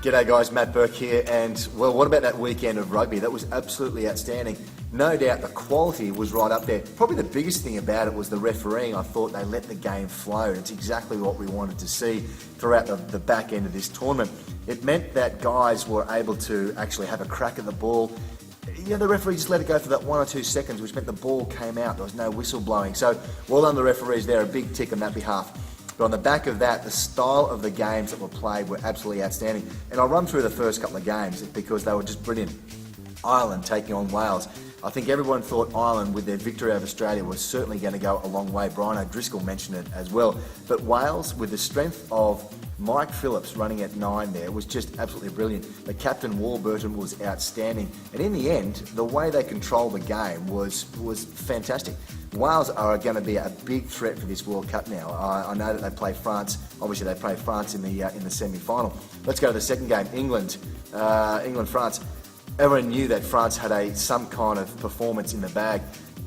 G'day guys, Matt Burke here, and well, what about that weekend of rugby? That was absolutely outstanding. No doubt the quality was right up there. Probably the biggest thing about it was the refereeing. I thought they let the game flow. It's exactly what we wanted to see throughout the back end of this tournament. It meant that guys were able to actually have a crack at the ball. You know, the referee just let it go for that 1 or 2 seconds, which meant the ball came out. There was no whistle blowing. So, well done the referees there, a big tick on that behalf. But on the back of that, the style of the games that were played were absolutely outstanding. And I'll run through the first couple of games because they were just brilliant. Ireland taking on Wales. I think everyone thought Ireland, with their victory over Australia, was certainly going to go a long way. Brian O'Driscoll mentioned it as well. But Wales, with the strength of Mike Phillips running at 9 there, was just absolutely brilliant. The captain, Warburton, was outstanding. And in the end, the way they controlled the game was fantastic. Wales are going to be a big threat for this World Cup now. I know that they play France. Obviously, they play France in the semi-final. Let's go to the second game, England-France. Everyone knew that France had some kind of performance in the bag.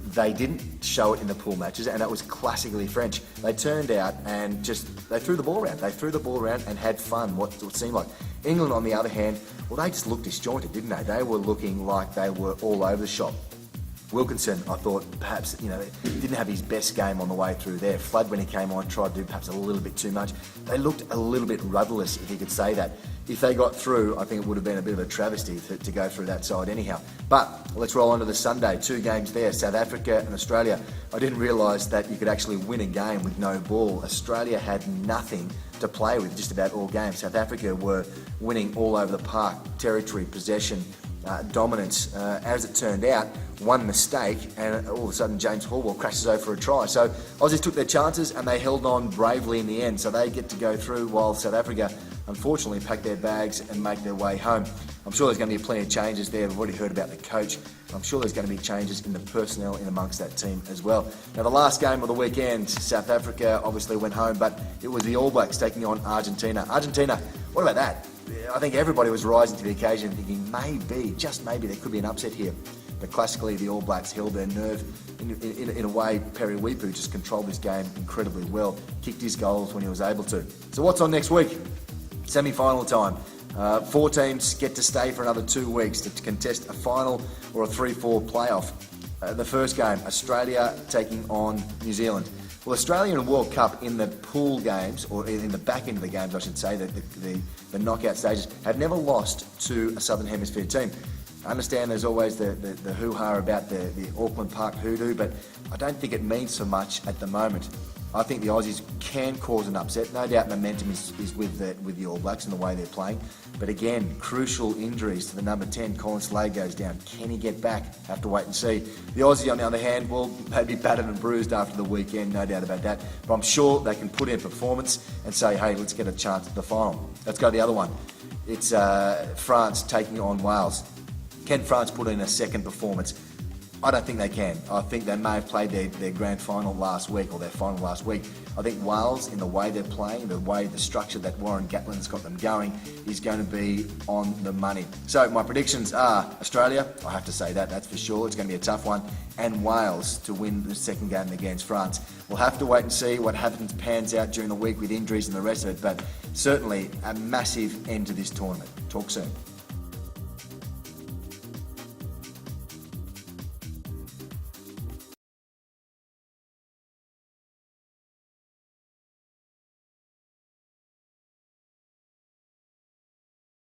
They didn't show it in the pool matches, and that was classically French. They turned out and they threw the ball around. They threw the ball around and had fun, what it seemed like. England, on the other hand, well, they just looked disjointed, didn't they? They were looking like they were all over the shop. Wilkinson, I thought, perhaps, didn't have his best game on the way through there. Flood, when he came on, tried to do perhaps a little bit too much. They looked a little bit rudderless, if you could say that. If they got through, I think it would have been a bit of a travesty to go through that side anyhow. But let's roll on to the Sunday. 2 games there, South Africa and Australia. I didn't realise that you could actually win a game with no ball. Australia had nothing to play with just about all games. South Africa were winning all over the park, territory, possession, dominance. As it turned out, one mistake and all of a sudden James Horwell crashes over for a try. So Aussies took their chances and they held on bravely in the end. So they get to go through while South Africa unfortunately pack their bags and make their way home. I'm sure there's going to be plenty of changes there. We've already heard about the coach. I'm sure there's going to be changes in the personnel in amongst that team as well. Now the last game of the weekend, South Africa obviously went home, but it was the All Blacks taking on Argentina. Argentina, what about that? I think everybody was rising to the occasion thinking maybe, just maybe, there could be an upset here. But classically, the All Blacks held their nerve. In a way, Perry Weepu just controlled this game incredibly well, kicked his goals when he was able to. So what's on next week? Semi-final time. 4 teams get to stay for another 2 weeks to contest a final or a 3-4 playoff. The first game, Australia taking on New Zealand. Well, Australia in the World Cup in the pool games, or in the back end of the games, I should say, the knockout stages, have never lost to a Southern Hemisphere team. I understand there's always the hoo-ha about the Auckland Park hoodoo, but I don't think it means so much at the moment. I think the Aussies can cause an upset. No doubt momentum is with the All Blacks and the way they're playing. But again, crucial injuries to the number 10, Colin Slade goes down. Can he get back? Have to wait and see. The Aussie, on the other hand, will maybe battered and bruised after the weekend, no doubt about that. But I'm sure they can put in performance and say, hey, let's get a chance at the final. Let's go to the other one. It's France taking on Wales. Can France put in a second performance? I don't think they can. I think they may have played their grand final last week, or their final last week. I think Wales, in the way they're playing, the structure that Warren Gatland's got them going, is going to be on the money. So my predictions are Australia, I have to say that's for sure. It's going to be a tough one. And Wales to win the second game against France. We'll have to wait and see what happens, pans out during the week with injuries and the rest of it, but certainly a massive end to this tournament. Talk soon.